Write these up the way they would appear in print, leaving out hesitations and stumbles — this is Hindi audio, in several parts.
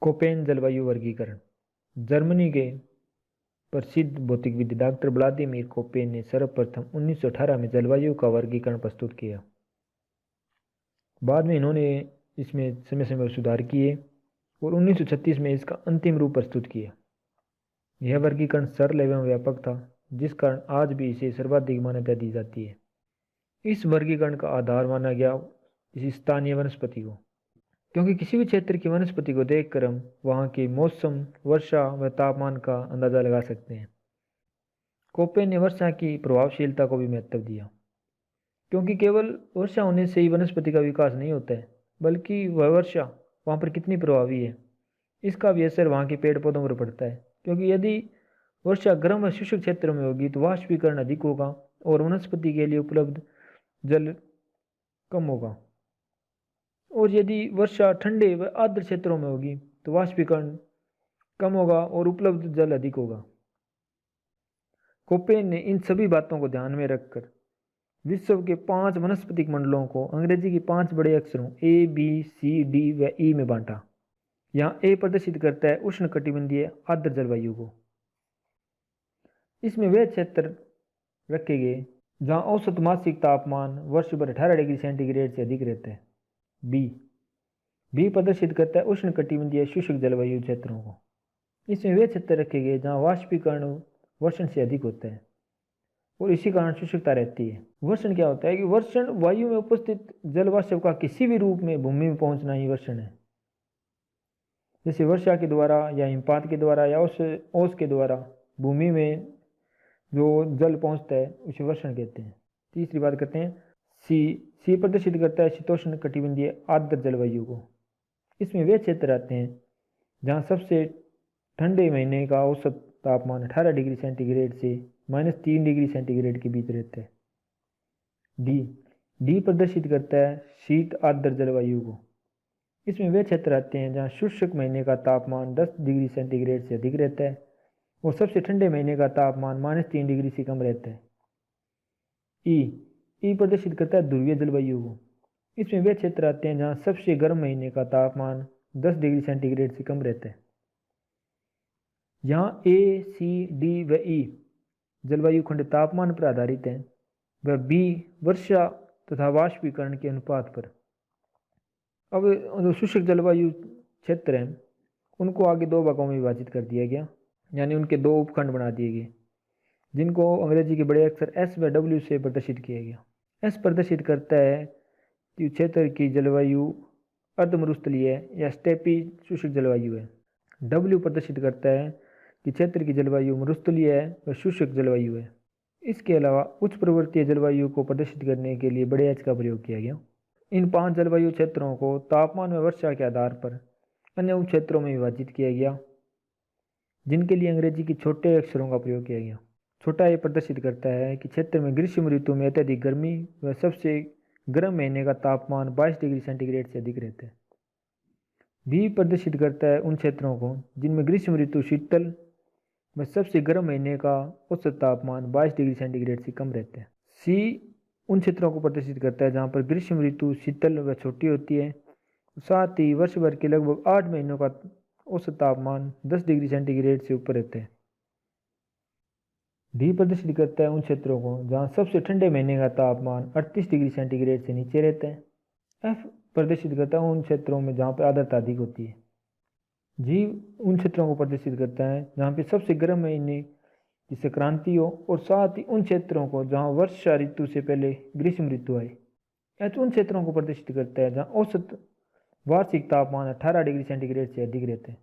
कोपेन जलवायु वर्गीकरण। जर्मनी के प्रसिद्ध भौतिकविद डॉक्टर व्लादिमीर कोपेन ने सर्वप्रथम 1918 में जलवायु का वर्गीकरण प्रस्तुत किया। बाद में इन्होंने इसमें समय समय पर सुधार किए और 1936 में इसका अंतिम रूप प्रस्तुत किया। यह वर्गीकरण सरल एवं व्यापक था, जिस कारण आज भी इसे सर्वाधिक मान्यता दी जाती है। इस वर्गीकरण का आधार माना गया किसी स्थानीय वनस्पति को, क्योंकि किसी भी क्षेत्र की वनस्पति को देखकर हम वहाँ के मौसम, वर्षा व तापमान का अंदाजा लगा सकते हैं। कोपेन ने वर्षा की प्रभावशीलता को भी महत्व दिया, क्योंकि केवल वर्षा होने से ही वनस्पति का विकास नहीं होता है, बल्कि वह वर्षा वहाँ पर कितनी प्रभावी है इसका भी असर वहाँ के पेड़ पौधों पर पड़ता है। क्योंकि यदि वर्षा गर्म व शुष्क क्षेत्रों में होगी तो वाष्पीकरण अधिक होगा और वनस्पति के लिए उपलब्ध जल कम होगा, और यदि वर्षा ठंडे व आर्द्र क्षेत्रों में होगी तो वाष्पीकरण कम होगा और उपलब्ध जल अधिक होगा। कोपेन ने इन सभी बातों को ध्यान में रखकर विश्व के 5 वनस्पतिक मंडलों को अंग्रेजी के 5 बड़े अक्षरों A, B, C, D व E में बांटा। यहाँ A प्रदर्शित करता है उष्णकटिबंधीय आर्द्र जलवायु को। इसमें वे क्षेत्र रखे गए जहाँ औसत मासिक तापमान वर्ष भर 18 डिग्री सेंटीग्रेड से अधिक रहता है। बी प्रदर्शित करता है उष्णकटिबंधीय शुष्क जलवायु क्षेत्रों को। इसमें वे क्षेत्र रखे गए जहाँ वाष्पीकरण वर्षण से अधिक होता है और इसी कारण शुष्कता रहती है। वर्षण क्या होता है कि वर्षण वायु में उपस्थित जल वाष्प का किसी भी रूप में भूमि में पहुंचना ही वर्षण है। जैसे वर्षा के द्वारा या हिमपात के द्वारा या ओस के द्वारा भूमि में जो जल पहुंचता है उसे वर्षण कहते हैं। तीसरी बात करते हैं सी प्रदर्शित करता है शीतोष्ण कटिबंधीय आर्द्र जलवायु को। इसमें वे क्षेत्र आते हैं जहाँ सबसे ठंडे महीने का औसत तापमान 18 डिग्री सेंटीग्रेड से -3 डिग्री सेंटीग्रेड के बीच रहता है। डी प्रदर्शित करता है शीत आर्द्र जलवायु को। इसमें वे क्षेत्र आते हैं जहाँ शुष्क महीने का तापमान 10 डिग्री सेंटीग्रेड से अधिक रहता है और सबसे ठंडे महीने का तापमान -3 डिग्री से कम रहता है। ई प्रदर्शित करता है ध्रुवीय जलवायु को। इसमें वे क्षेत्र आते हैं जहाँ सबसे गर्म महीने का तापमान 10 डिग्री सेंटीग्रेड से कम रहता है। यहाँ A, C, D व E जलवायु खंड तापमान पर आधारित है व B वर्षा तथा वाष्पीकरण के अनुपात पर। अब जो शुष्क जलवायु क्षेत्र हैं उनको आगे 2 भागों में विभाजित कर दिया गया, यानी उनके 2 उपखंड बना दिए गए, जिनको अंग्रेजी के बड़े अक्षर S व W से प्रदर्शित किया गया। S प्रदर्शित करता है कि क्षेत्र की जलवायु अर्धमरुस्थलीय या स्टेपी शुष्क जलवायु है। W प्रदर्शित करता है कि क्षेत्र की जलवायु मरुस्थलीय है व शुष्क जलवायु है। इसके अलावा उच्च प्रवृत्तीय जलवायु को प्रदर्शित करने के लिए बड़े H का प्रयोग किया गया। इन 5 जलवायु क्षेत्रों को तापमान व वर्षा के आधार पर अन्य उप क्षेत्रों में विभाजित किया गया, जिनके लिए अंग्रेजी के छोटे अक्षरों का प्रयोग किया गया। छोटा ए प्रदर्शित करता है कि क्षेत्र में ग्रीष्म ऋतु में अत्यधिक गर्मी व सबसे गर्म महीने का तापमान 22 डिग्री सेंटीग्रेड से अधिक रहता है। बी प्रदर्शित करता है उन क्षेत्रों को जिनमें ग्रीष्म ऋतु शीतल व सबसे गर्म महीने का औसत तापमान 22 डिग्री सेंटीग्रेड से कम रहता है। सी उन क्षेत्रों को प्रदर्शित करता है जहाँ पर ग्रीष्म ऋतु शीतल व छोटी होती है, साथ ही वर्ष भर के लगभग 8 महीनों का औसत तापमान 10 डिग्री सेंटीग्रेड से ऊपर रहता है। डी प्रदर्शित करता है उन क्षेत्रों को जहाँ सबसे ठंडे महीने का तापमान 38 डिग्री सेंटीग्रेड से नीचे रहता है। एफ प्रदर्शित करता है उन क्षेत्रों में जहाँ पर आर्द्रता अधिक होती है। जी उन क्षेत्रों को प्रदर्शित करता है जहाँ पे सबसे गर्म महीने की संक्रांति हो और साथ ही उन क्षेत्रों को जहाँ वर्षा ऋतु से पहले ग्रीष्म ऋतु आए। एच उन क्षेत्रों को प्रदर्शित करता है जहाँ औसत वार्षिक तापमान 18 डिग्री सेंटीग्रेड से अधिक रहते हैं।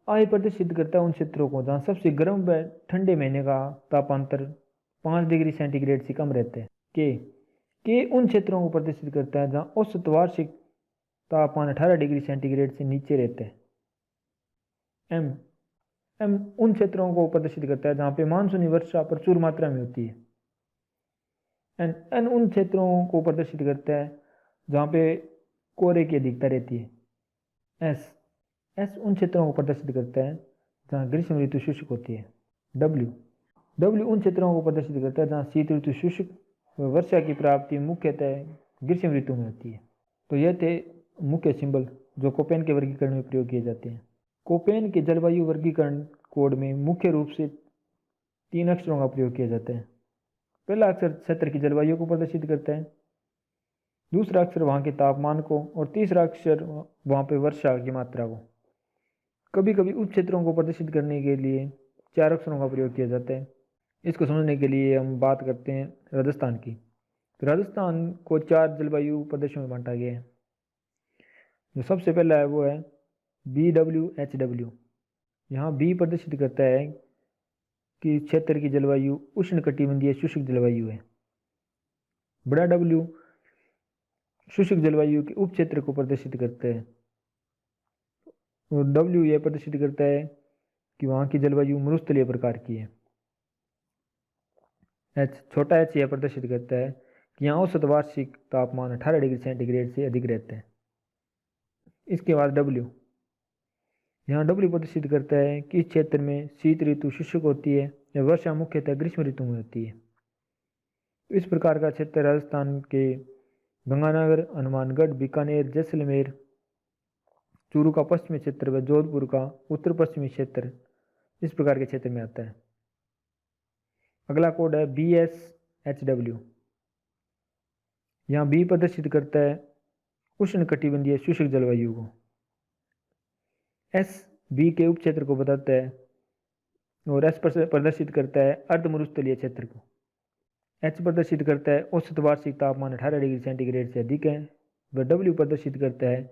आई प्रदर्शित करता है उन क्षेत्रों को जहाँ सबसे गर्म व ठंडे महीने का तापांतर 5 डिग्री सेंटीग्रेड से कम रहते हैं। के उन क्षेत्रों को प्रदर्शित करता है जहाँ औसत वार्षिक तापमान 18 डिग्री सेंटीग्रेड से नीचे रहते हैं। एम उन क्षेत्रों को प्रदर्शित करता है जहाँ पे मानसूनी वर्षा प्रचुर मात्रा में होती है। एन उन क्षेत्रों को प्रदर्शित करता है जहाँ पे कोहरे की अधिकता रहती है। एस उन क्षेत्रों को प्रदर्शित करता है जहाँ ग्रीष्म ऋतु शुष्क होती है। डब्ल्यू उन क्षेत्रों को प्रदर्शित करता है जहाँ शीत ऋतु शुष्क व वर्षा की प्राप्ति मुख्यतः ग्रीष्म ऋतु में होती है। तो यह थे मुख्य सिंबल जो कोपेन के वर्गीकरण में प्रयोग किए जाते हैं। कोपेन के जलवायु वर्गीकरण कोड में मुख्य रूप से 3 अक्षरों का प्रयोग किया जाता है। पहला अक्षर क्षेत्र की जलवायु को प्रदर्शित करता है, दूसरा अक्षर वहाँ के तापमान को, और तीसरा अक्षर वहाँ पे वर्षा की मात्रा को। कभी कभी उप क्षेत्रों को प्रदर्शित करने के लिए 4 अक्षरों का प्रयोग किया जाता है। इसको समझने के लिए हम बात करते हैं राजस्थान की। तो राजस्थान को 4 जलवायु प्रदेशों में बांटा गया है। जो सबसे पहला है वो है BWHW। यहाँ बी प्रदर्शित करता है कि क्षेत्र की जलवायु उष्णकटिबंधीय शुष्क जलवायु है। बड़ा डब्ल्यू शुष्क जलवायु के उप क्षेत्र को प्रदर्शित करता है, और डब्ल्यू यह प्रदर्शित करता है कि वहाँ की जलवायु मरुस्थलीय प्रकार की है। छोटा एच यह प्रदर्शित करता है कि यहाँ औसत वार्षिक तापमान 18 डिग्री सेंटीग्रेड से अधिक रहता है। इसके बाद डब्ल्यू, यहाँ डब्ल्यू प्रदर्शित करता है कि इस क्षेत्र में शीत ऋतु शुष्क होती है या वर्षा मुख्यतः ग्रीष्म ऋतु में होती है। इस प्रकार का क्षेत्र राजस्थान के गंगानगर, हनुमानगढ़, बीकानेर, जैसलमेर, चूरू का पश्चिमी क्षेत्र व जोधपुर का उत्तर पश्चिमी क्षेत्र इस प्रकार के क्षेत्र में आता है। अगला कोड है BSHW। यहाँ बी प्रदर्शित करता है उष्णकटिबंधीय शुष्क जलवायु को। एस बी के उप क्षेत्र को बताता है, और एस प्रदर्शित करता है अर्ध मरुस्थलीय क्षेत्र को। एच प्रदर्शित करता है औसत वार्षिक तापमान 18 डिग्री सेंटीग्रेड से अधिक है। व डब्ल्यू प्रदर्शित करता है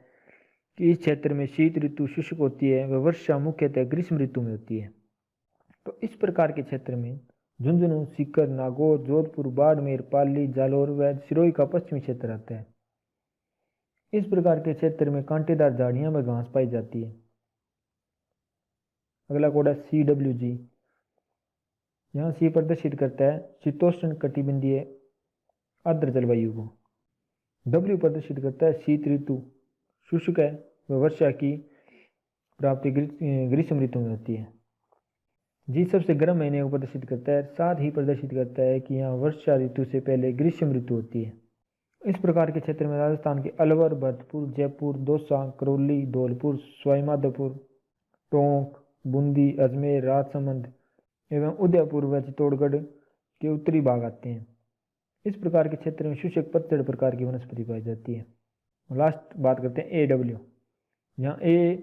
कि इस क्षेत्र में शीत ऋतु शुष्क होती है व वर्षा मुख्यतः ग्रीष्म ऋतु में होती है। तो इस प्रकार के क्षेत्र में झुंझुनू, सीकर, नागौर, जोधपुर, बाड़मेर, पाली, जालौर व सिरोही का पश्चिमी क्षेत्र आता है। इस प्रकार के क्षेत्र में कांटेदार झाड़ियां व घास पाई जाती है। अगला कोड है CWG। यहाँ सी प्रदर्शित करता है शीतोष्ण कटिबंधीय आर्द्र जलवायु को। डब्ल्यू प्रदर्शित करता है शीत ऋतु शुष्क है व वर्षा की प्राप्ति ग्रीष्म ऋतु में होती है। जी सबसे गर्म महीने को प्रदर्शित करता है, साथ ही प्रदर्शित करता है कि यहाँ वर्षा ऋतु से पहले ग्रीष्म ऋतु होती है। इस प्रकार के क्षेत्र में राजस्थान के अलवर, भरतपुर, जयपुर, दौसा, करौली, धौलपुर, सवाईमाधोपुर, टोंक, बूंदी, अजमेर, राजसमंद एवं उदयपुर व चित्तौड़गढ़ के उत्तरी भाग आते हैं। इस प्रकार के क्षेत्र में शुष्क पतझड़ प्रकार की वनस्पति पाई जाती है। लास्ट बात करते हैं AW। यहाँ ए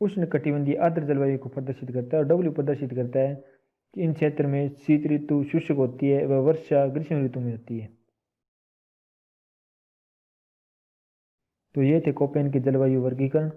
उष्ण कटिबंधीय आर्द्र जलवायु को प्रदर्शित करता है, और डब्ल्यू प्रदर्शित करता है कि इन क्षेत्र में शीत ऋतु शुष्क होती है व वर्षा ग्रीष्म ऋतु में होती है। तो ये थे कोपेन के जलवायु वर्गीकरण।